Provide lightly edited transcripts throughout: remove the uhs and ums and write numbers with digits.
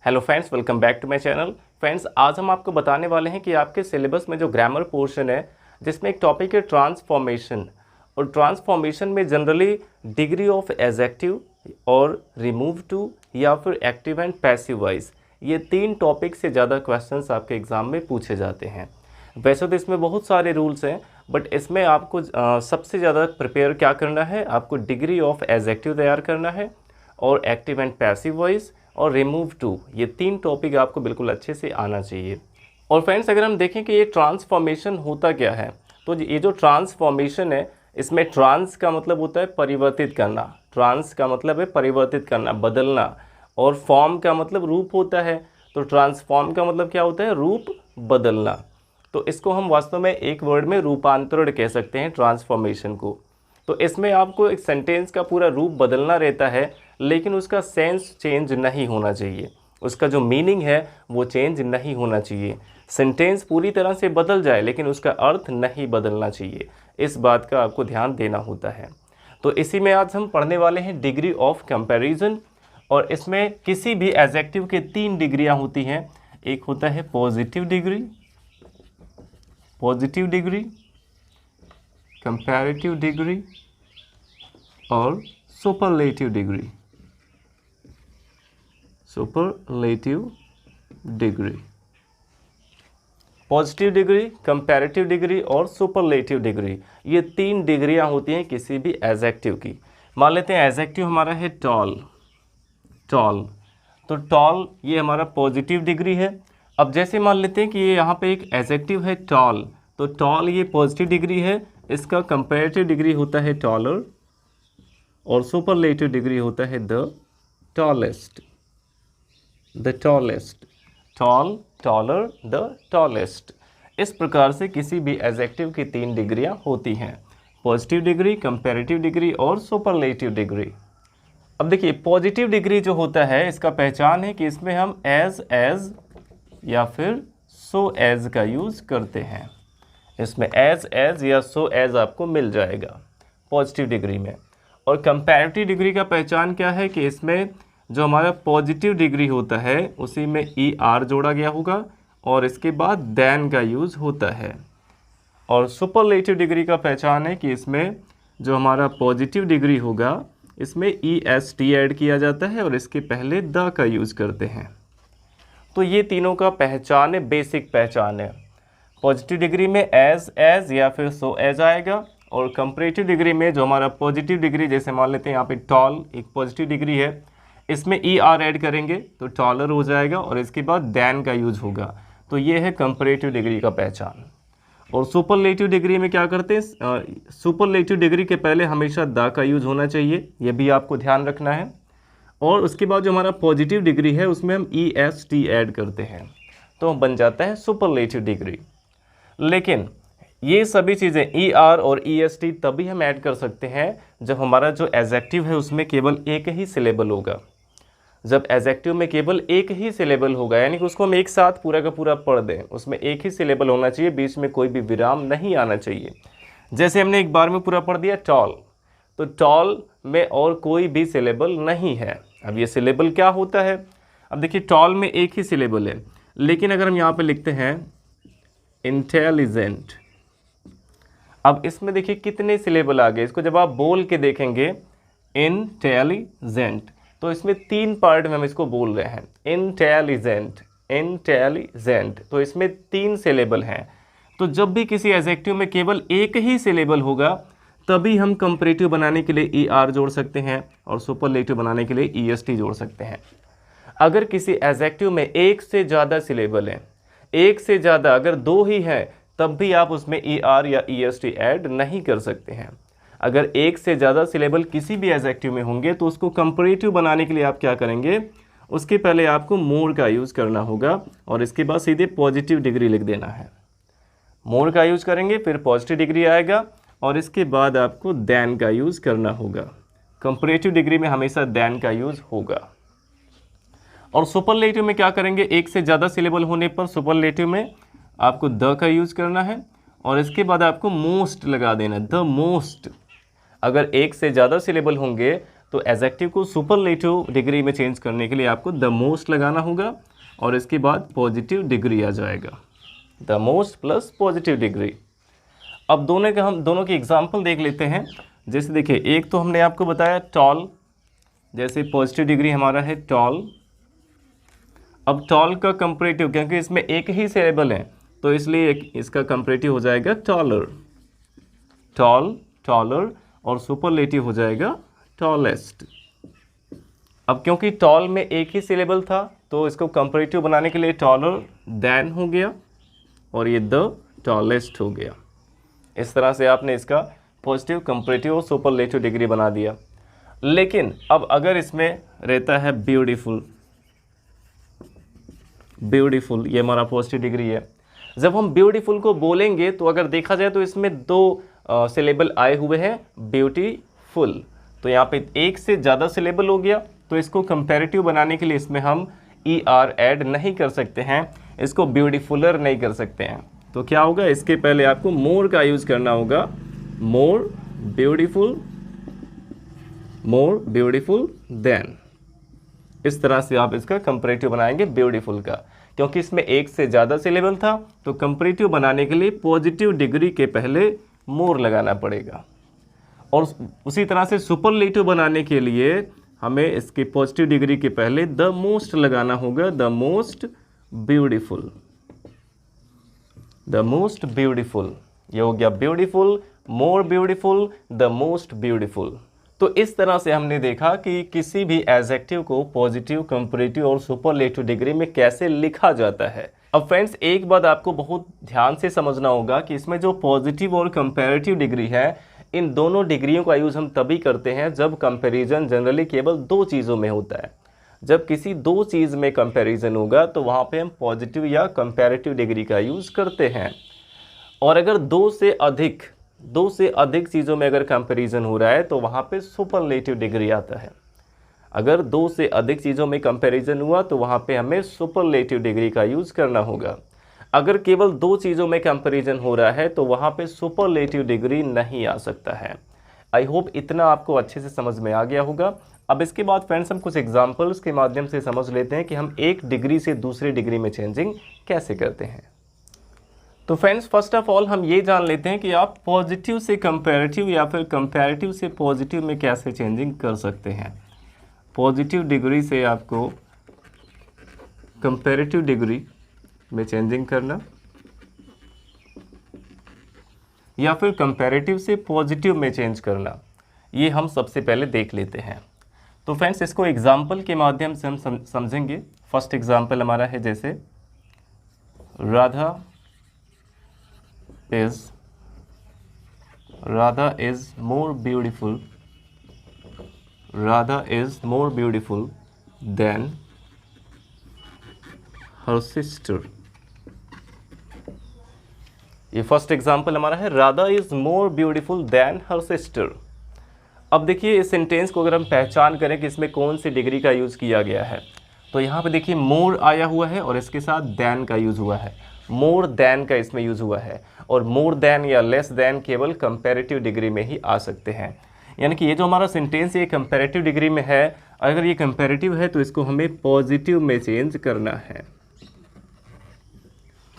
Hello friends, welcome back to my channel. Friends, आज हम आपको बताने वाले हैं कि आपके सिलेबस में जो ग्रामर पोर्शन है जिसमें एक टॉपिक है ट्रांसफॉर्मेशन। और ट्रांसफॉर्मेशन में जनरली डिग्री ऑफ एडजेक्टिव और रिमूव टू या फिर एक्टिव एंड पैसिव वॉइस, ये तीन टॉपिक से ज़्यादा क्वेश्चंस आपके एग्ज़ाम में पूछे जाते हैं। वैसे तो इसमें बहुत सारे रूल्स हैं, बट इसमें आपको सबसे ज़्यादा प्रिपेयर क्या करना है, आपको डिग्री ऑफ एडजेक्टिव तैयार करना है और एक्टिव एंड पैसिव वॉइस और रिमूव टू, ये तीन टॉपिक आपको बिल्कुल अच्छे से आना चाहिए। और फ्रेंड्स, अगर हम देखें कि ये ट्रांसफॉर्मेशन होता क्या है, तो ये जो ट्रांसफॉर्मेशन है, इसमें ट्रांस का मतलब होता है परिवर्तित करना। ट्रांस का मतलब है परिवर्तित करना, बदलना। और फॉर्म का मतलब रूप होता है, तो ट्रांसफॉर्म का मतलब क्या होता है, रूप बदलना। तो इसको हम वास्तव में एक वर्ड में रूपांतरण कह सकते हैं, ट्रांसफॉर्मेशन को। तो इसमें आपको एक सेंटेंस का पूरा रूप बदलना रहता है, लेकिन उसका सेंस चेंज नहीं होना चाहिए, उसका जो मीनिंग है वो चेंज नहीं होना चाहिए। सेंटेंस पूरी तरह से बदल जाए लेकिन उसका अर्थ नहीं बदलना चाहिए, इस बात का आपको ध्यान देना होता है। तो इसी में आज हम पढ़ने वाले हैं डिग्री ऑफ कंपैरिजन। और इसमें किसी भी एडजेक्टिव के तीन डिग्रियां होती हैं। एक होता है पॉजिटिव डिग्री, कंपैरेटिव डिग्री और superlative degree. Positive degree, comparative degree और सुपरलेटिव डिग्री, ये तीन डिग्रियां होती हैं किसी भी एडजेक्टिव की। मान लेते हैं एडजेक्टिव हमारा है टॉल। तो टॉल ये हमारा पॉजिटिव डिग्री है। अब जैसे मान लेते हैं कि ये यहाँ पे एक एडजेक्टिव है टॉल, तो टॉल ये पॉजिटिव डिग्री है, इसका कंपैरेटिव डिग्री होता है टॉलर और सुपरलेटिव डिग्री होता है the tallest. Tall, taller, the tallest. इस प्रकार से किसी भी एडजेक्टिव की तीन डिग्रियां होती हैं, पॉजिटिव डिग्री, कंपैरेटिव डिग्री और सुपरलेटिव डिग्री। अब देखिए, पॉजिटिव डिग्री जो होता है, इसका पहचान है कि इसमें हम एज या फिर सो एज का यूज़ करते हैं। इसमें एज या सो एज आपको मिल जाएगा पॉजिटिव डिग्री में। और कंपैरेटिव डिग्री का पहचान क्या है कि इसमें जो हमारा पॉजिटिव डिग्री होता है उसी में ई आर जोड़ा गया होगा और इसके बाद देन का यूज़ होता है। और सुपरलेटिव डिग्री का पहचान है कि इसमें जो हमारा पॉजिटिव डिग्री होगा इसमें ई एस टी ऐड किया जाता है और इसके पहले द का यूज़ करते हैं। तो ये तीनों का पहचान है, बेसिक पहचान है। पॉजिटिव डिग्री में एज या फिर सो एज आएगा, और कंपैरेटिव डिग्री में जो हमारा पॉजिटिव डिग्री, जैसे मान लेते हैं यहाँ पे टॉल एक पॉजिटिव डिग्री है, इसमें ई आर ऐड करेंगे तो टॉलर हो जाएगा और इसके बाद देन का यूज होगा। तो ये है कंपैरेटिव डिग्री का पहचान। और सुपरलेटिव डिग्री में क्या करते हैं, सुपरलेटिव डिग्री के पहले हमेशा द का यूज होना चाहिए, ये भी आपको ध्यान रखना है। और उसके बाद जो हमारा पॉजिटिव डिग्री है उसमें हम ई एस टी ऐड करते हैं, तो बन जाता है सुपरलेटिव डिग्री। लेकिन ये सभी चीज़ें ई आर और ई एस टी तभी हम ऐड कर सकते हैं जब हमारा जो एडजेक्टिव है उसमें केवल एक ही सिलेबल होगा। जब एडजेक्टिव में केवल एक ही सिलेबल होगा, यानी कि उसको हम एक साथ पूरा का पूरा पढ़ दें, उसमें एक ही सिलेबल होना चाहिए, बीच में कोई भी विराम नहीं आना चाहिए। जैसे हमने एक बार में पूरा पढ़ दिया टॉल, तो टॉल में और कोई भी सिलेबल नहीं है। अब ये सिलेबल क्या होता है, अब देखिए टॉल में एक ही सिलेबल है, लेकिन अगर हम यहाँ पे लिखते हैं इंटेलिजेंट, अब इसमें देखिए कितने सिलेबल आ गए। इसको जब आप बोल के देखेंगे इंटेलिजेंट, तो इसमें तीन पार्ट में हम इसको बोल रहे हैं, इंटेलिजेंट, तो इसमें तीन सिलेबल हैं। तो जब भी किसी एडजेक्टिव में केवल एक ही सिलेबल होगा तभी हम कंपैरेटिव बनाने के लिए ई आर जोड़ सकते हैं और सुपरलेटिव बनाने के लिए ई एस टी जोड़ सकते हैं। अगर किसी एडजेक्टिव में एक से ज़्यादा सिलेबल हैं, एक से ज़्यादा अगर दो ही हैं, तब भी आप उसमें ई आर या ई एस टी ऐड नहीं कर सकते हैं। अगर एक से ज़्यादा सिलेबल किसी भी एडजेक्टिव में होंगे तो उसको कंपैरेटिव बनाने के लिए आप क्या करेंगे, उसके पहले आपको मोर का यूज़ करना होगा और इसके बाद सीधे पॉजिटिव डिग्री लिख देना है। मोर का यूज़ करेंगे, फिर पॉजिटिव डिग्री आएगा और इसके बाद आपको देन का यूज़ करना होगा। कंपैरेटिव डिग्री में हमेशा देन का यूज़ होगा। और सुपरलेटिव में क्या करेंगे, एक से ज़्यादा सिलेबल होने पर सुपरलेटिव में आपको द का यूज़ करना है और इसके बाद आपको मोस्ट लगा देना, द मोस्ट। अगर एक से ज़्यादा सिलेबल होंगे तो एडजेक्टिव को सुपरलेटिव डिग्री में चेंज करने के लिए आपको द मोस्ट लगाना होगा और इसके बाद पॉजिटिव डिग्री आ जाएगा, the most plus positive degree. अब हम दोनों की एग्जाम्पल देख लेते हैं। जैसे देखिए, एक तो हमने आपको बताया टॉल, जैसे पॉजिटिव डिग्री हमारा है टॉल। अब टॉल का कंपैरेटिव, क्योंकि इसमें एक ही सिलेबल है तो इसलिए इसका कंपैरेटिव हो जाएगा टॉलर, टॉल, टॉलर, और सुपरलेटिव हो जाएगा टॉलेस्ट। अब क्योंकि टॉल में एक ही सिलेबल था तो इसको कंपैरेटिव बनाने के लिए टॉलर देन हो गया और ये द टॉलेस्ट हो गया। इस तरह से आपने इसका पॉजिटिव, कंपैरेटिव और सुपरलेटिव डिग्री बना दिया। लेकिन अब अगर इसमें रहता है ब्यूटीफुल, ब्यूटीफुल ये हमारा पॉजिटिव डिग्री है। जब हम ब्यूटीफुल को बोलेंगे तो अगर देखा जाए तो इसमें दो सिलेबल आए हुए हैं, ब्यूटीफुल, तो यहाँ पे एक से ज़्यादा सिलेबल हो गया, तो इसको कंपैरेटिव बनाने के लिए इसमें हम ER ऐड नहीं कर सकते हैं, इसको ब्यूटीफुलर नहीं कर सकते हैं। तो क्या होगा, इसके पहले आपको मोर का यूज़ करना होगा, मोर ब्यूटीफुल देन। इस तरह से आप इसका कंपैरेटिव बनाएंगे ब्यूटीफुल का। क्योंकि इसमें एक से ज़्यादा सिलेबल था तो कंपैरेटिव बनाने के लिए पॉजिटिव डिग्री के पहले मोर लगाना पड़ेगा। और उसी तरह से सुपरलेटिव बनाने के लिए हमें इसके पॉजिटिव डिग्री के पहले द मोस्ट लगाना होगा, the most beautiful, the most beautiful. ये हो गया beautiful, more beautiful, the most beautiful. तो इस तरह से हमने देखा कि किसी भी एडजेक्टिव को पॉजिटिव, कंपैरेटिव और सुपरलेटिव डिग्री में कैसे लिखा जाता है। अब फ्रेंड्स, एक बात आपको बहुत ध्यान से समझना होगा कि इसमें जो पॉजिटिव और कंपैरेटिव डिग्री है, इन दोनों डिग्रियों का यूज़ हम तभी करते हैं जब कंपैरिजन जनरली केवल दो चीज़ों में होता है। जब किसी दो चीज़ में कंपैरिजन होगा तो वहाँ पे हम पॉजिटिव या कंपैरेटिव डिग्री का यूज़ करते हैं। और अगर दो से अधिक चीज़ों में अगर कंपैरिजन हो रहा है तो वहाँ पे सुपरलेटिव डिग्री आता है। अगर दो से अधिक चीज़ों में कंपैरिजन हुआ तो वहाँ पे हमें सुपरलेटिव डिग्री का यूज़ करना होगा। अगर केवल दो चीज़ों में कंपैरिजन हो रहा है तो वहाँ पे सुपरलेटिव डिग्री नहीं आ सकता है। आई होप इतना आपको अच्छे से समझ में आ गया होगा। अब इसके बाद फ्रेंड्स हम कुछ एग्जांपल्स के माध्यम से समझ लेते हैं कि हम एक डिग्री से दूसरी डिग्री में चेंजिंग कैसे करते हैं। तो फ्रेंड्स, फर्स्ट ऑफ ऑल हम ये जान लेते हैं कि आप पॉजिटिव से कंपैरेटिव या फिर कंपैरेटिव से पॉजिटिव में कैसे चेंजिंग कर सकते हैं। पॉजिटिव डिग्री से आपको कंपैरेटिव डिग्री में चेंजिंग करना या फिर कंपैरेटिव से पॉजिटिव में चेंज करना, ये हम सबसे पहले देख लेते हैं। तो फ्रेंड्स, इसको एग्जाम्पल के माध्यम से हम समझेंगे। फर्स्ट एग्जाम्पल हमारा है, जैसे Radha is more beautiful then her sister. ये फर्स्ट एग्जाम्पल हमारा है, Radha is more beautiful then her sister. अब देखिए, इस सेंटेंस को अगर हम पहचान करें कि इसमें कौन सी डिग्री का यूज़ किया गया है, तो यहाँ पे देखिए मोर आया हुआ है और इसके साथ देन का यूज़ हुआ है। मोर देन का इसमें यूज़ हुआ है, और मोर देन या लेस देन केवल कंपैरेटिव डिग्री में ही आ सकते हैं। यानी कि ये जो हमारा सेंटेंस ये कंपैरेटिव डिग्री में है, अगर ये कंपैरेटिव है तो इसको हमें पॉजिटिव में चेंज करना है।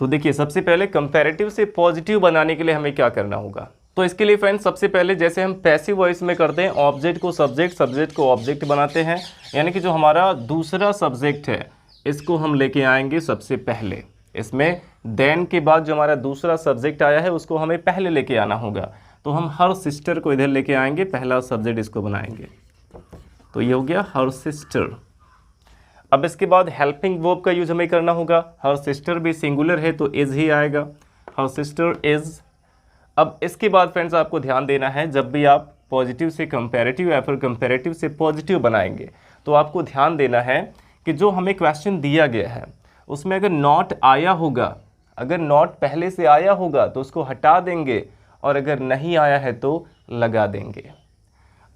तो देखिए, सबसे पहले कंपैरेटिव से पॉजिटिव बनाने के लिए हमें क्या करना होगा। तो इसके लिए फ्रेंड्स, सबसे पहले जैसे हम पैसिव वॉइस में करते हैं, ऑब्जेक्ट को सब्जेक्ट, सब्जेक्ट को ऑब्जेक्ट बनाते हैं। यानी कि जो हमारा दूसरा सब्जेक्ट है इसको हम लेके आएंगे सबसे पहले। इसमें देन के बाद जो हमारा दूसरा सब्जेक्ट आया है उसको हमें पहले लेके आना होगा। तो हम हर सिस्टर को इधर लेके आएंगे, पहला सब्जेक्ट इसको बनाएंगे। तो ये हो गया हर सिस्टर। अब इसके बाद हेल्पिंग वर्ब का यूज हमें करना होगा। हर सिस्टर भी सिंगुलर है तो इज ही आएगा, हर सिस्टर इज। अब इसके बाद फ्रेंड्स आपको ध्यान देना है, जब भी आप पॉजिटिव से कंपैरेटिव या फिर कंपैरेटिव से पॉजिटिव बनाएंगे तो आपको ध्यान देना है कि जो हमें क्वेश्चन दिया गया है उसमें अगर नॉट आया होगा, अगर नॉट पहले से आया होगा तो उसको हटा देंगे, और अगर नहीं आया है तो लगा देंगे।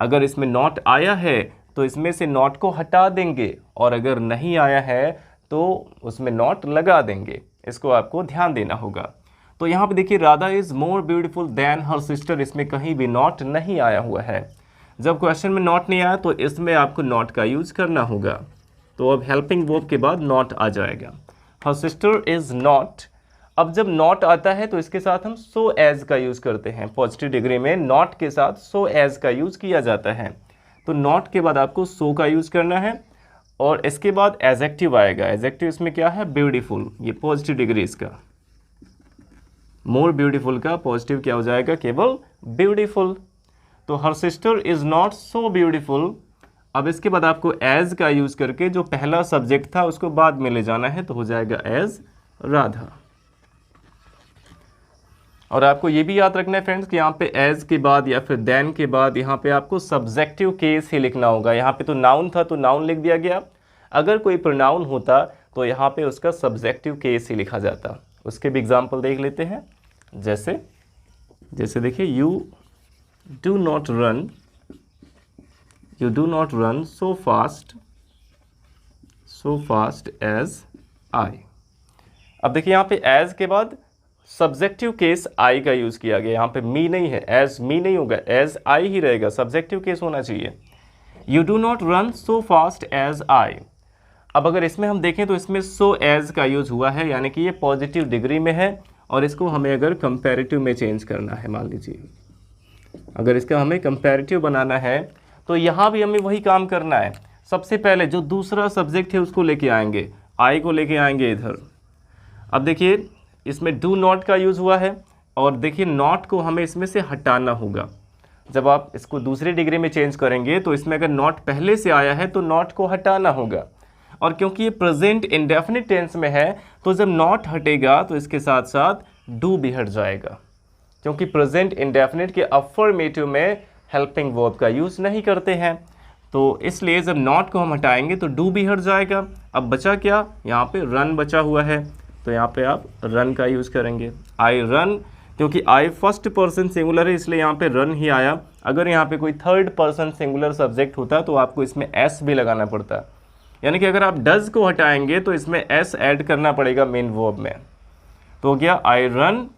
अगर इसमें नॉट आया है तो इसमें से नॉट को हटा देंगे, और अगर नहीं आया है तो उसमें नॉट लगा देंगे। इसको आपको ध्यान देना होगा। तो यहाँ पे देखिए, Radha is more beautiful then her sister, इसमें कहीं भी नॉट नहीं आया हुआ है। जब क्वेश्चन में नॉट नहीं आया तो इसमें आपको नॉट का यूज करना होगा। तो अब हेल्पिंग वर्ब के बाद नॉट आ जाएगा। Her sister is not. अब जब नॉट आता है तो इसके साथ हम सो एज का यूज करते हैं। पॉजिटिव डिग्री में नॉट के साथ सो एज का यूज किया जाता है। तो नॉट के बाद आपको सो का यूज करना है और इसके बाद एडजेक्टिव आएगा। एडजेक्टिव इसमें क्या है? ब्यूटीफुल। ये पॉजिटिव डिग्री इसका, मोर ब्यूटीफुल का पॉजिटिव क्या हो जाएगा? केवल ब्यूटीफुल। तो her sister is not so beautiful. अब इसके बाद आपको एज का यूज करके जो पहला सब्जेक्ट था उसको बाद में ले जाना है, तो हो जाएगा एज राधा। और आपको ये भी याद रखना है फ्रेंड्स कि यहाँ पे एज के बाद या फिर देन के बाद यहाँ पे आपको सब्जेक्टिव केस ही लिखना होगा। यहाँ पे तो नाउन था तो नाउन लिख दिया गया। अगर कोई प्रोनाउन होता तो यहाँ पे उसका सब्जेक्टिव केस ही लिखा जाता। उसके भी एग्जाम्पल देख लेते हैं। जैसे देखिए, you do not run so fast as I. अब देखिए यहाँ पे एज के बाद सब्जेक्टिव केस आई का यूज किया गया। यहाँ पे मी नहीं है, एज मी नहीं होगा, एज आई ही रहेगा, सब्जेक्टिव केस होना चाहिए। You do not run so fast as I. अब अगर इसमें हम देखें तो इसमें सो एज का यूज हुआ है, यानी कि ये पॉजिटिव डिग्री में है और इसको हमें अगर कंपैरेटिव में चेंज करना है, मान लीजिए अगर इसका हमें कंपैरेटिव बनाना है तो यहाँ भी हमें वही काम करना है। सबसे पहले जो दूसरा सब्जेक्ट है उसको लेके आएंगे, आई को लेके आएंगे इधर। अब देखिए इसमें डू नॉट का यूज़ हुआ है और देखिए नॉट को हमें इसमें से हटाना होगा। जब आप इसको दूसरी डिग्री में चेंज करेंगे तो इसमें अगर नॉट पहले से आया है तो नॉट को हटाना होगा। और क्योंकि ये प्रेजेंट इंडेफिनिट टेंस में है तो जब नॉट हटेगा तो इसके साथ साथ डू भी हट जाएगा, क्योंकि प्रेजेंट इंडेफिनिट के अफर्मेटिव में हेल्पिंग वर्ब का यूज़ नहीं करते हैं। तो इसलिए जब नॉट को हम हटाएंगे तो डू भी हट जाएगा। अब बचा क्या? यहाँ पे रन बचा हुआ है, तो यहाँ पे आप रन का यूज़ करेंगे। आई रन, क्योंकि आई फर्स्ट पर्सन सिंगुलर है इसलिए यहाँ पे रन ही आया। अगर यहाँ पे कोई थर्ड पर्सन सिंगुलर सब्जेक्ट होता तो आपको इसमें एस भी लगाना पड़ता, यानी कि अगर आप डज को हटाएंगे तो इसमें एस ऐड करना पड़ेगा मेन वर्ब में। तो हो गया आई रन।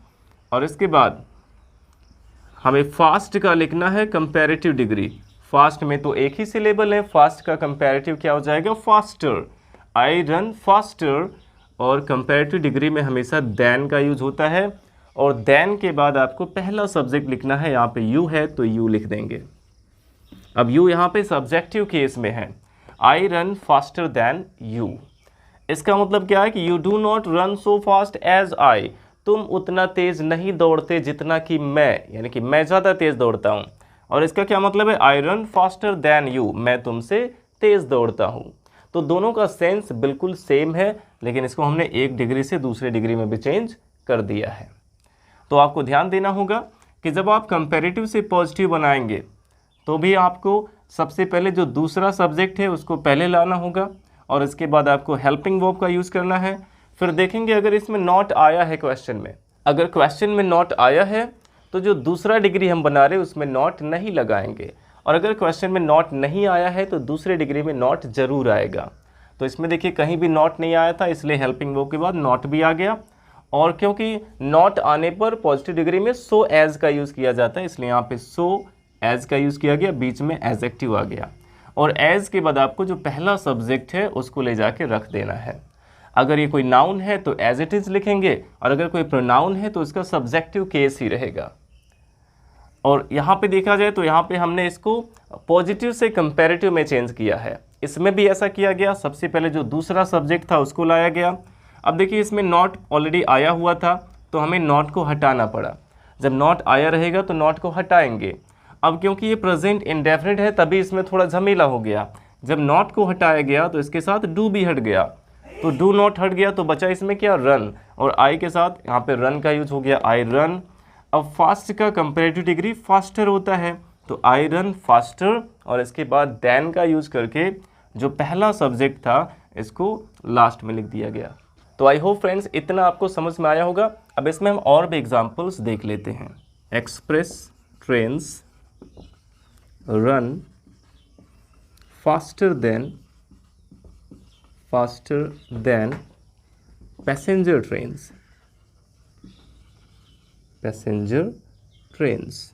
और इसके बाद हमें फास्ट का लिखना है कंपैरेटिव डिग्री। फास्ट में तो एक ही सिलेबल है, फास्ट का कंपैरेटिव क्या हो जाएगा? फास्टर। आई रन फास्टर। और कंपैरेटिव डिग्री में हमेशा देन का यूज होता है और देन के बाद आपको पहला सब्जेक्ट लिखना है। यहाँ पे यू है तो यू लिख देंगे। अब यू यहाँ पे सब्जेक्टिव केस में है। I run faster than you. इसका मतलब क्या है कि you do not run so fast as I. तुम उतना तेज नहीं दौड़ते जितना कि मैं, यानी कि मैं ज़्यादा तेज दौड़ता हूँ। और इसका क्या मतलब है? I run faster than you, मैं तुमसे तेज दौड़ता हूँ। तो दोनों का सेंस बिल्कुल सेम है, लेकिन इसको हमने एक डिग्री से दूसरे डिग्री में भी चेंज कर दिया है। तो आपको ध्यान देना होगा कि जब आप कंपैरेटिव से पॉजिटिव बनाएंगे तो भी आपको सबसे पहले जो दूसरा सब्जेक्ट है उसको पहले लाना होगा और इसके बाद आपको हेल्पिंग वर्ब का यूज़ करना है। फिर देखेंगे अगर इसमें नॉट आया है क्वेश्चन में, अगर क्वेश्चन में नॉट आया है तो जो दूसरा डिग्री हम बना रहे हैं उसमें नॉट नहीं लगाएंगे, और अगर क्वेश्चन में नॉट नहीं आया है तो दूसरे डिग्री में नॉट जरूर आएगा। तो इसमें देखिए कहीं भी नॉट नहीं आया था इसलिए हेल्पिंग वर्ब के बाद नॉट भी आ गया। और क्योंकि नॉट आने पर पॉजिटिव डिग्री में सो एज का यूज़ किया जाता है इसलिए यहाँ पे सो एज का यूज़ किया गया, बीच में एडजेक्टिव आ गया। और एज के बाद आपको जो पहला सब्जेक्ट है उसको ले जाके रख देना है। अगर ये कोई नाउन है तो एज इट इज़ लिखेंगे और अगर कोई प्रोनाउन है तो इसका सब्जेक्टिव केस ही रहेगा। और यहाँ पे देखा जाए तो यहाँ पे हमने इसको पॉजिटिव से कंपैरेटिव में चेंज किया है। इसमें भी ऐसा किया गया, सबसे पहले जो दूसरा सब्जेक्ट था उसको लाया गया। अब देखिए इसमें नॉट ऑलरेडी आया हुआ था तो हमें नॉट को हटाना पड़ा। जब नॉट आया रहेगा तो नॉट को हटाएंगे। अब क्योंकि ये प्रेजेंट इंडेफिनिट है तभी इसमें थोड़ा झमेला हो गया। जब नॉट को हटाया गया तो इसके साथ डू भी हट गया, तो डू नॉट हट गया तो बचा इसमें क्या? रन। और आई के साथ यहाँ पे रन का यूज हो गया, आई रन। अब फास्ट का कंपैरेटिव डिग्री फास्टर होता है तो आई रन फास्टर, और इसके बाद देन का यूज करके जो पहला सब्जेक्ट था इसको लास्ट में लिख दिया गया। तो आई होप फ्रेंड्स इतना आपको समझ में आया होगा। अब इसमें हम और भी एग्जांपल्स देख लेते हैं। Express trains run faster then passenger trains. Passenger trains.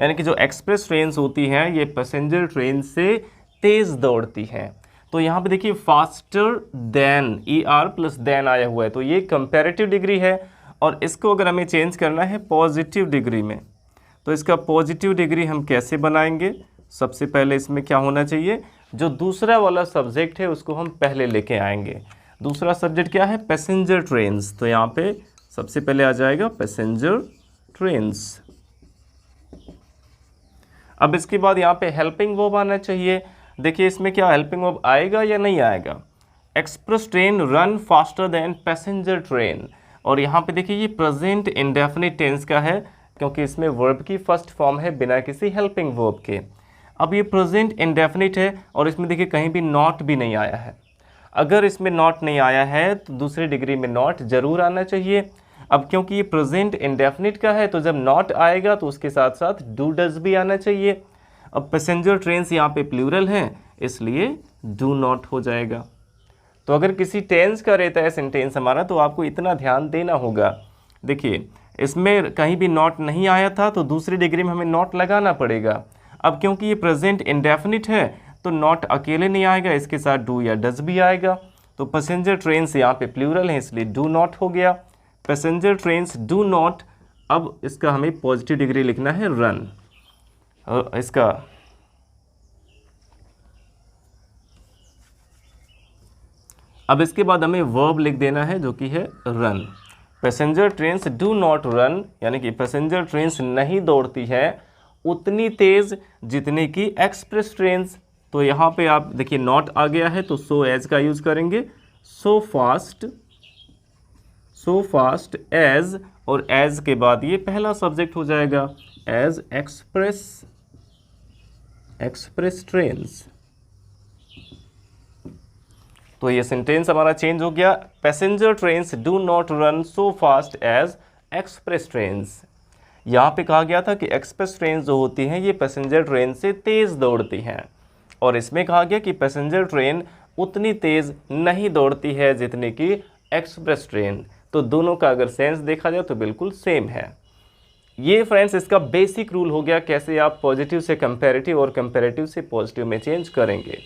यानी कि जो एक्सप्रेस ट्रेन्स होती हैं ये पैसेंजर ट्रेन से तेज़ दौड़ती हैं। तो यहाँ पे देखिए faster than, ER plus than आया हुआ है, तो ये कंपैरेटिव डिग्री है। और इसको अगर हमें चेंज करना है पॉजिटिव डिग्री में, तो इसका पॉजिटिव डिग्री हम कैसे बनाएंगे? सबसे पहले इसमें क्या होना चाहिए, जो दूसरा वाला सब्जेक्ट है उसको हम पहले लेके आएंगे। दूसरा सब्जेक्ट क्या है? Passenger trains. तो यहाँ पे सबसे पहले आ जाएगा पैसेंजर ट्रेन्स। अब इसके बाद यहाँ पे हेल्पिंग वर्ब आना चाहिए। देखिए इसमें क्या हेल्पिंग वर्ब आएगा या नहीं आएगा? Express train run faster then passenger train. और यहाँ पे देखिए ये प्रेजेंट इंडेफिनिट टेंस का है, क्योंकि इसमें वर्ब की फर्स्ट फॉर्म है बिना किसी हेल्पिंग वर्ब के। अब ये प्रेजेंट इंडेफिनिट है और इसमें देखिए कहीं भी नॉट भी नहीं आया है। अगर इसमें नॉट नहीं आया है तो दूसरी डिग्री में नॉट जरूर आना चाहिए। अब क्योंकि ये प्रेजेंट इंडेफिनिट का है तो जब नॉट आएगा तो उसके साथ साथ डू डज भी आना चाहिए। अब पैसेंजर ट्रेन्स यहाँ पे प्लूरल हैं, इसलिए डू नॉट हो जाएगा। तो अगर किसी टेंस का रहता है सेंटेंस हमारा, तो आपको इतना ध्यान देना होगा। देखिए इसमें कहीं भी नॉट नहीं आया था तो दूसरी डिग्री में हमें नॉट लगाना पड़ेगा। अब क्योंकि ये प्रेजेंट इंडेफिनिट है तो नॉट अकेले नहीं आएगा, इसके साथ डू या डज भी आएगा। तो पैसेंजर ट्रेन्स यहाँ पे प्लूरल है, इसलिए डू नॉट हो गया। Passenger trains do not. अब इसका हमें पॉजिटिव डिग्री लिखना है रन। इसका अब इसके बाद हमें वर्ब लिख देना है जो कि है run. Passenger trains do not run, यानी कि पैसेंजर ट्रेन्स नहीं दौड़ती है उतनी तेज जितने की एक्सप्रेस ट्रेन्स। तो यहाँ पे आप देखिए नॉट आ गया है तो सो एज का यूज करेंगे, सो फास्ट एज, और एज के बाद ये पहला सब्जेक्ट हो जाएगा एज एक्सप्रेस ट्रेन्स। तो ये सेंटेंस हमारा चेंज हो गया, passenger trains do not run so fast as express trains. यहाँ पे कहा गया था कि एक्सप्रेस ट्रेन जो होती हैं ये पैसेंजर ट्रेन से तेज़ दौड़ती हैं, और इसमें कहा गया कि पैसेंजर ट्रेन उतनी तेज़ नहीं दौड़ती है जितनी कि एक्सप्रेस ट्रेन। तो दोनों का अगर सेंस देखा जाए तो बिल्कुल सेम है। ये फ्रेंड्स इसका बेसिक रूल हो गया कैसे आप पॉजिटिव से कंपैरेटिव और कंपैरेटिव से पॉजिटिव में चेंज करेंगे।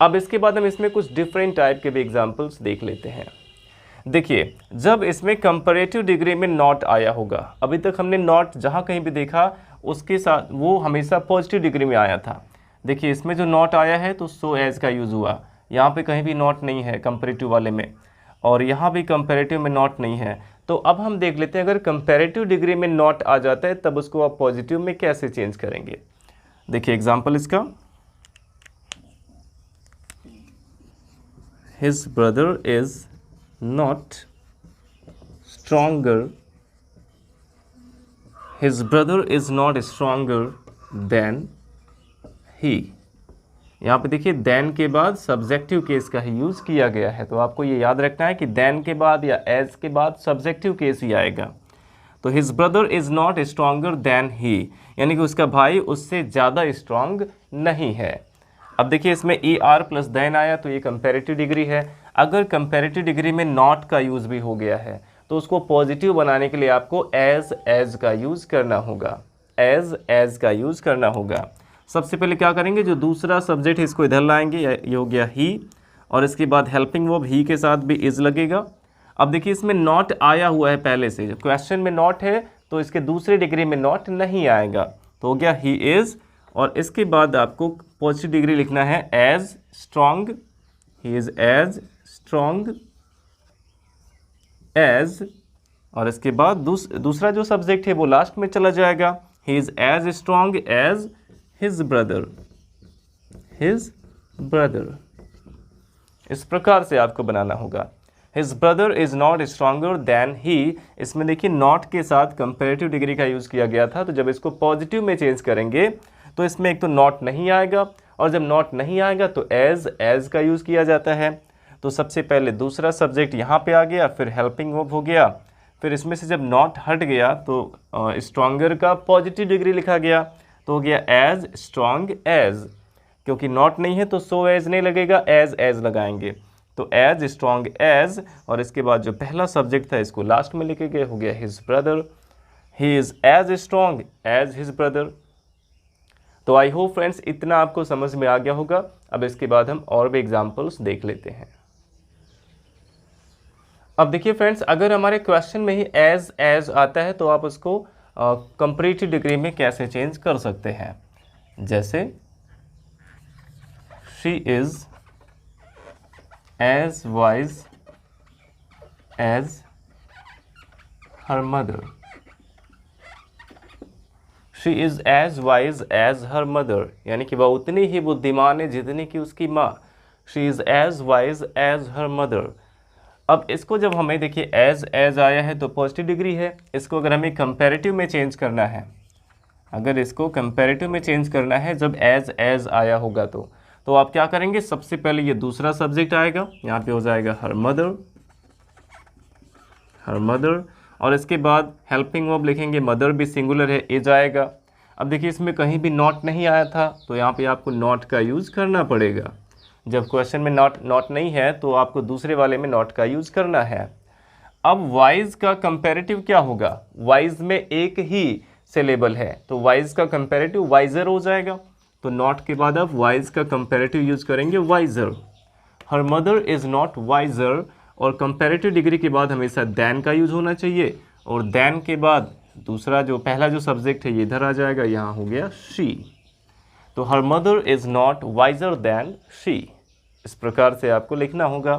अब इसके बाद हम इसमें कुछ डिफरेंट टाइप के भी एग्जाम्पल्स देख लेते हैं। देखिए जब इसमें कंपैरेटिव डिग्री में नॉट आया होगा, अभी तक हमने नॉट जहाँ कहीं भी देखा उसके साथ वो हमेशा पॉजिटिव डिग्री में आया था। देखिए इसमें जो नॉट आया है तो सो एज का यूज़ हुआ, यहाँ पे कहीं भी नॉट नहीं है कंपैरेटिव वाले में, और यहाँ भी कंपैरेटिव में नॉट नहीं है। तो अब हम देख लेते हैं अगर कंपैरेटिव डिग्री में नॉट आ जाता है तब उसको आप पॉजिटिव में कैसे चेंज करेंगे। देखिए एग्जाम्पल इसका, his brother is not stronger, his brother is not stronger than he। यहाँ पे देखिए देन के बाद सब्जेक्टिव केस का ही यूज़ किया गया है, तो आपको ये याद रखना है कि देन के बाद या एज के बाद सब्जेक्टिव केस ही आएगा। तो his brother is not stronger than he, यानी कि उसका भाई उससे ज़्यादा स्ट्रांग नहीं है। अब देखिए इसमें ER प्लस देन आया तो ये कंपैरेटिव डिग्री है। अगर कंपैरेटिव डिग्री में नॉट का यूज़ भी हो गया है तो उसको पॉजिटिव बनाने के लिए आपको एज का यूज़ करना होगा, एज का यूज़ करना होगा। सबसे पहले क्या करेंगे, जो दूसरा सब्जेक्ट है इसको इधर लाएंगे, ये हो गया ही, और इसके बाद हेल्पिंग वर्ब ही के साथ भी इज लगेगा। अब देखिए इसमें नॉट आया हुआ है पहले से, जो क्वेश्चन में नॉट है तो इसके दूसरे डिग्री में नॉट नहीं आएगा, तो हो गया ही इज़। और इसके बाद आपको पॉजिटिव डिग्री लिखना है as strong, he is as strong as, और इसके बाद दूसरा जो सब्जेक्ट है वो लास्ट में चला जाएगा, he is as strong as his brother, इस प्रकार से आपको बनाना होगा। His brother is not stronger than he, इसमें देखिए नॉट के साथ कंपैरेटिव डिग्री का यूज़ किया गया था, तो जब इसको पॉजिटिव में चेंज करेंगे तो इसमें एक तो नॉट नहीं आएगा, और जब नॉट नहीं आएगा तो एज का यूज़ किया जाता है। तो सबसे पहले दूसरा सब्जेक्ट यहाँ पे आ गया, फिर हेल्पिंग वर्ब हो गया, फिर इसमें से जब नॉट हट गया तो स्ट्रॉन्गर का पॉजिटिव डिग्री लिखा गया, तो हो गया एज स्ट्रॉन्ग एज। क्योंकि नॉट नहीं है तो सो एज नहीं लगेगा, एज लगाएंगे, तो एज स्ट्रॉन्ग एज, और इसके बाद जो पहला सब्जेक्ट था इसको लास्ट में लिखे गए, हो गया his brother, he is as strong as his brother. तो आई होप फ्रेंड्स इतना आपको समझ में आ गया होगा। अब इसके बाद हम और भी एग्जाम्पल्स देख लेते हैं। अब देखिए फ्रेंड्स, अगर हमारे क्वेश्चन में ही एज आता है तो आप उसको कंपैरेटिव डिग्री में कैसे चेंज कर सकते हैं। जैसे she is as wise as her mother. She is as wise as her mother, यानी कि वह उतनी ही बुद्धिमान है जितनी कि उसकी माँ। She is as wise as her mother. अब इसको जब हमें देखिए एज आया है तो पॉजिटिव डिग्री है। इसको अगर हमें कंपैरेटिव में चेंज करना है, अगर इसको कंपैरेटिव में चेंज करना है जब एज आया होगा तो आप क्या करेंगे, सबसे पहले ये दूसरा सब्जेक्ट आएगा, यहाँ पे हो जाएगा हर मदर, और इसके बाद हेल्पिंग वर्ब लिखेंगे, मदर भी सिंगुलर है, एज आएगा। अब देखिए इसमें कहीं भी नॉट नहीं आया था तो यहाँ पे आपको नॉट का यूज़ करना पड़ेगा। जब क्वेश्चन में नॉट नहीं है तो आपको दूसरे वाले में नॉट का यूज़ करना है। अब वाइज का कंपैरेटिव क्या होगा, वाइज में एक ही सिलेबल है तो वाइज का कंपैरेटिव वाइजर हो जाएगा। तो नॉट के बाद आप वाइज का कंपैरेटिव यूज़ करेंगे wiser. Her mother is not wiser, और कंपैरेटिव डिग्री के बाद हमेशा दैन का यूज़ होना चाहिए, और दैन के बाद दूसरा जो पहला जो सब्जेक्ट है ये इधर आ जाएगा, यहाँ हो गया शी। तो her mother is not wiser than she, इस प्रकार से आपको लिखना होगा।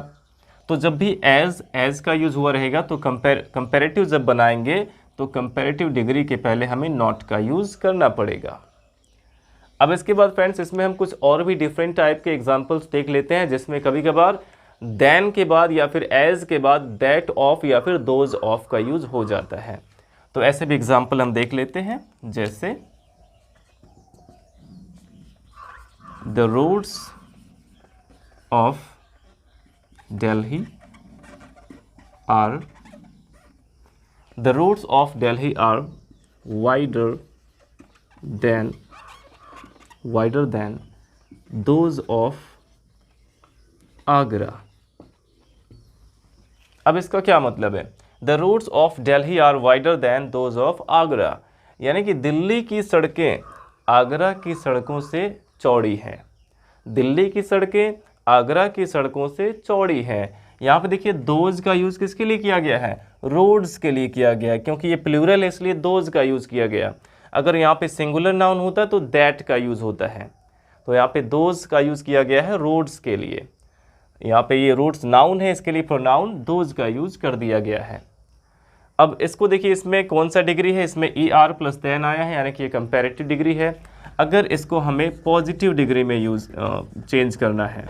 तो जब भी एज का यूज़ हुआ रहेगा तो कंपैरेटिव जब बनाएंगे तो कंपैरेटिव डिग्री के पहले हमें नॉट का यूज़ करना पड़ेगा। अब इसके बाद फ्रेंड्स इसमें हम कुछ और भी डिफरेंट टाइप के एग्जांपल्स देख लेते हैं, जिसमें कभी कभार देन के बाद या फिर एज के बाद दैट ऑफ या फिर दोज ऑफ का यूज़ हो जाता है। तो ऐसे भी एग्जाम्पल हम देख लेते हैं। जैसे the roads of Delhi are wider than those of Agra. अब इसका क्या मतलब है, the roads of Delhi are wider than those of Agra, यानी कि दिल्ली की सड़कें आगरा की सड़कों से चौड़ी हैं। दिल्ली की सड़कें आगरा की सड़कों से चौड़ी हैं। यहाँ पे देखिए दोज का यूज़ किसके लिए किया गया है, रोड्स के लिए किया गया है, क्योंकि ये प्लूरल है इसलिए दोज का यूज़ किया गया। अगर यहाँ पे सिंगुलर नाउन होता तो दैट का यूज़ होता है, तो यहाँ पे दोज का यूज़ किया गया है रोड्स के लिए। यहाँ पे ये रोड्स नाउन है, इसके लिए प्रोनाउन दोज का यूज़ कर दिया गया है। अब इसको देखिए इसमें कौन सा डिग्री है, इसमें ER प्लस देन आया है, यानी कि ये कंपैरेटिव डिग्री है। अगर इसको हमें पॉजिटिव डिग्री में चेंज करना है,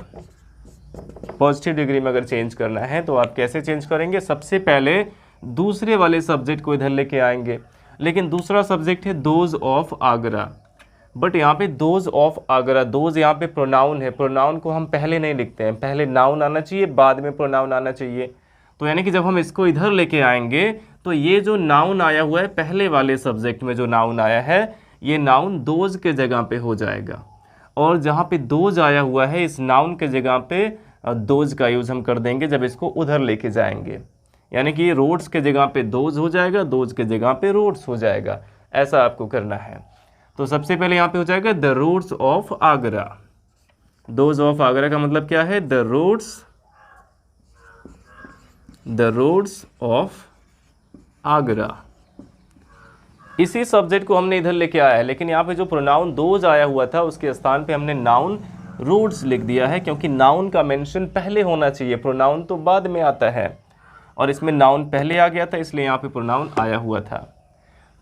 पॉजिटिव डिग्री में अगर चेंज करना है तो आप कैसे चेंज करेंगे, सबसे पहले दूसरे वाले सब्जेक्ट को इधर लेके आएंगे, लेकिन दूसरा सब्जेक्ट है दोज ऑफ आगरा, बट यहाँ पे दोज ऑफ आगरा, दोज यहाँ पे प्रोनाउन है, प्रोनाउन को हम पहले नहीं लिखते हैं, पहले नाउन आना चाहिए बाद में प्रोनाउन आना चाहिए। तो यानी कि जब हम इसको इधर लेके आएंगे तो ये जो नाउन आया हुआ है पहले वाले सब्जेक्ट में जो नाउन आया है ये नाउन दोज के जगह पे हो जाएगा, और जहाँ पे दोज आया हुआ है इस नाउन के जगह पे दोज का यूज़ हम कर देंगे जब इसको उधर लेके जाएंगे, यानी कि रोड्स के जगह पे दोज हो जाएगा, दोज के जगह पे रोड्स हो जाएगा। ऐसा आपको करना है। तो सबसे पहले यहाँ पे हो जाएगा the roads of Agra. Those of Agra का मतलब क्या है, द रोड्स ऑफ आगरा। इसी सब्जेक्ट को हमने इधर लेके आया है, लेकिन यहाँ पे जो प्रोनाउन दोज आया हुआ था उसके स्थान पे हमने नाउन रोड्स लिख दिया है, क्योंकि नाउन का मेंशन पहले होना चाहिए, प्रोनाउन तो बाद में आता है, और इसमें नाउन पहले आ गया था इसलिए यहाँ पे प्रोनाउन आया हुआ था।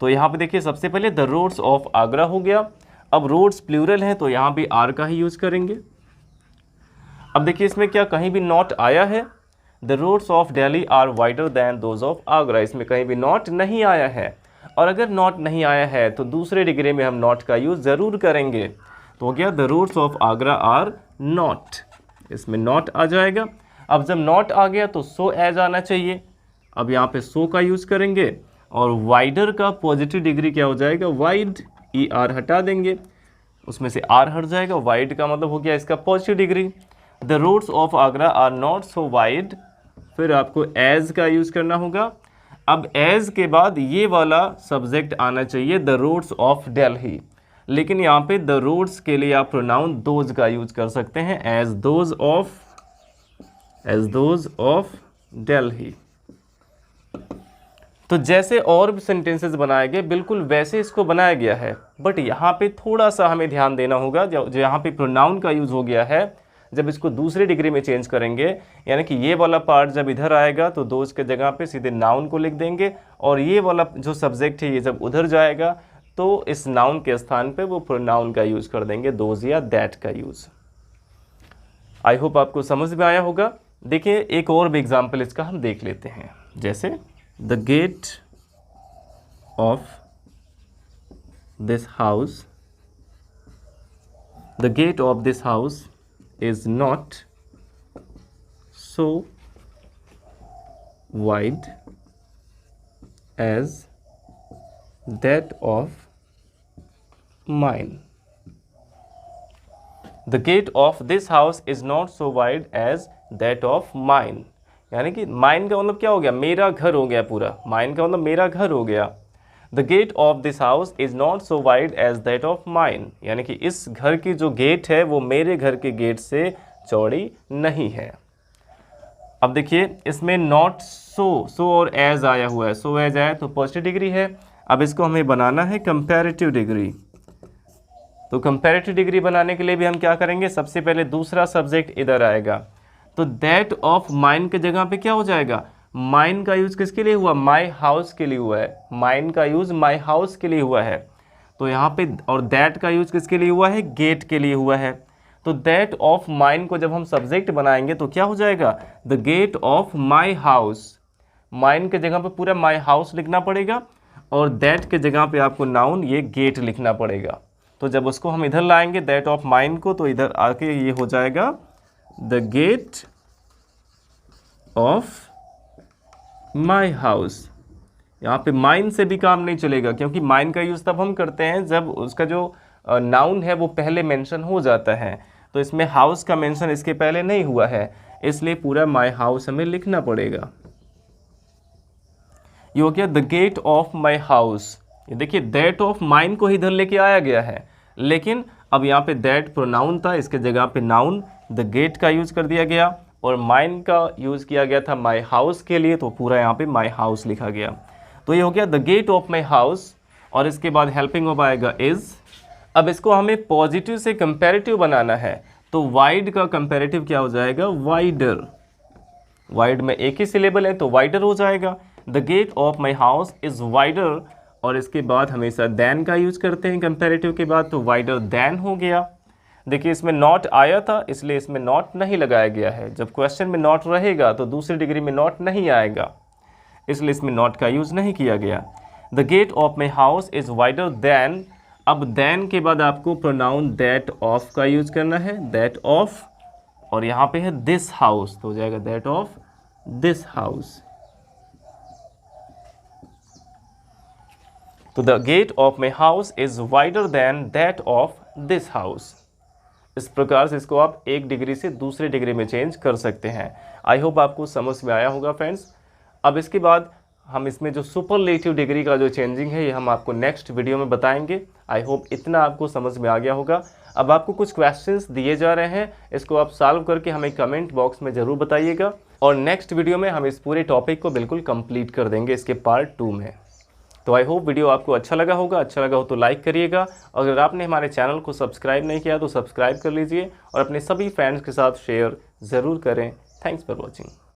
तो यहाँ पे देखिए सबसे पहले द रोड्स ऑफ आगरा हो गया। अब रोड्स प्लूरल हैं तो यहाँ भी आर का ही यूज़ करेंगे। अब देखिए इसमें क्या कहीं भी नॉट आया है, the roads of Delhi are wider than those of Agra, इसमें कहीं भी नॉट नहीं आया है। और अगर नॉट नहीं आया है तो दूसरे डिग्री में हम नॉट का यूज़ ज़रूर करेंगे। तो हो गया the roads of Agra are not, इसमें नॉट आ जाएगा। अब जब नॉट आ गया तो सो एज आना चाहिए, अब यहाँ पे सो का यूज़ करेंगे, और वाइडर का पॉजिटिव डिग्री क्या हो जाएगा, वाइड, ER हटा देंगे, उसमें से R हट जाएगा, वाइड का मतलब हो गया इसका positive degree. The roads of Agra are not so wide, फिर आपको एज का यूज़ करना होगा। अब एज के बाद ये वाला सब्जेक्ट आना चाहिए द रोड्स ऑफ दिल्ली। लेकिन यहाँ पे द रोड्स के लिए आप प्रोनाउन दोज का यूज कर सकते हैं, एज दोज ऑफ दिल्ली। तो जैसे और भी सेंटेंसेस बनाए गए बिल्कुल वैसे इसको बनाया गया है, बट यहाँ पे थोड़ा सा हमें ध्यान देना होगा। जो यहाँ पे प्रोनाउन का यूज़ हो गया है, जब इसको दूसरी डिग्री में चेंज करेंगे, यानी कि ये वाला पार्ट जब इधर आएगा तो दोज के जगह पे सीधे नाउन को लिख देंगे, और ये वाला जो सब्जेक्ट है ये जब उधर जाएगा तो इस नाउन के स्थान पे वो प्रोनाउन का यूज़ कर देंगे, दोज या दैट का यूज़। आई होप आपको समझ में आया होगा। देखिए एक और भी एग्जाम्पल इसका हम देख लेते हैं, जैसे the gate of this house, the gate of this house is not so wide as that of mine. The gate of this house is not so wide as that of mine. यानी कि mine का मतलब क्या हो गया, मेरा घर हो गया पूरा, mine का मतलब मेरा घर हो गया। The gate of this house is not so wide as that of mine, यानी कि इस घर की जो गेट है वो मेरे घर के गेट से चौड़ी नहीं है। अब देखिए इसमें नॉट सो और एज आया हुआ है, सो एज आया तो पॉजिटिव डिग्री है। अब इसको हमें बनाना है कंपैरेटिव डिग्री। तो कंपैरेटिव डिग्री बनाने के लिए भी हम क्या करेंगे, सबसे पहले दूसरा सब्जेक्ट इधर आएगा, तो दैट ऑफ माइन के जगह पे क्या हो जाएगा, माइन का यूज़ किसके लिए हुआ, माई हाउस के लिए हुआ है। माइन का यूज़ माई हाउस के लिए हुआ है, तो यहाँ पे, और दैट का यूज़ किसके लिए हुआ है, गेट के लिए हुआ है। तो दैट ऑफ माइन को जब हम सब्जेक्ट बनाएंगे तो क्या हो जाएगा, the gate of my house. Mine के जगह पे पूरा माई हाउस लिखना पड़ेगा, और दैट के जगह पे आपको नाउन ये गेट लिखना पड़ेगा। तो जब उसको हम इधर लाएंगे दैट ऑफ माइन को, तो इधर आके ये हो जाएगा the gate of my house. यहाँ पे माइन से भी काम नहीं चलेगा, क्योंकि माइन का यूज़ तब हम करते हैं जब उसका जो नाउन है वो पहले मेंशन हो जाता है, तो इसमें हाउस का मेंशन इसके पहले नहीं हुआ है, इसलिए पूरा माई हाउस हमें लिखना पड़ेगा। ये हो गया the gate of my house. ये देखिए दैट ऑफ माइन को इधर लेके आया गया है, लेकिन अब यहाँ पे दैट प्रोनाउन था, इसके जगह पे नाउन द गेट का यूज़ कर दिया गया, और माइन का यूज़ किया गया था माई हाउस के लिए, तो पूरा यहाँ पे माई हाउस लिखा गया। तो ये हो गया the gate of my house, और इसके बाद हेल्पिंग ऑफ आएगा इज़। अब इसको हमें पॉजिटिव से कंपैरेटिव बनाना है, तो वाइड का कंपैरेटिव क्या हो जाएगा, वाइडर। वाइड में एक ही सिलेबल है तो वाइडर हो जाएगा। The gate of my house is wider, और इसके बाद हमेशा दैन का यूज़ करते हैं कंपैरेटिव के बाद, तो वाइडर दैन हो गया। देखिए इसमें नॉट आया था, इसलिए इसमें नॉट नहीं लगाया गया है। जब क्वेश्चन में नॉट रहेगा तो दूसरी डिग्री में नॉट नहीं आएगा, इसलिए इसमें नॉट का यूज़ नहीं किया गया। The gate of my house is wider than. अब दैन के बाद आपको प्रोनाउन दैट ऑफ का यूज़ करना है, दैट ऑफ, और यहाँ पे है दिस हाउस, तो हो जाएगा दैट ऑफ दिस हाउस। तो the gate of my house is wider than that of this house. इस प्रकार से इसको आप एक डिग्री से दूसरे डिग्री में चेंज कर सकते हैं। आई होप आपको समझ में आया होगा फ्रेंड्स। अब इसके बाद हम इसमें जो सुपरलेटिव डिग्री का जो चेंजिंग है ये हम आपको नेक्स्ट वीडियो में बताएंगे। आई होप इतना आपको समझ में आ गया होगा। अब आपको कुछ क्वेश्चंस दिए जा रहे हैं, इसको आप सॉल्व करके हमें कमेंट बॉक्स में ज़रूर बताइएगा, और नेक्स्ट वीडियो में हम इस पूरे टॉपिक को बिल्कुल कंप्लीट कर देंगे इसके पार्ट 2 में। तो आई होप वीडियो आपको अच्छा लगा होगा। अच्छा लगा हो तो लाइक करिएगा, और अगर आपने हमारे चैनल को सब्सक्राइब नहीं किया तो सब्सक्राइब कर लीजिए, और अपने सभी फ्रेंड्स के साथ शेयर ज़रूर करें। Thanks for watching.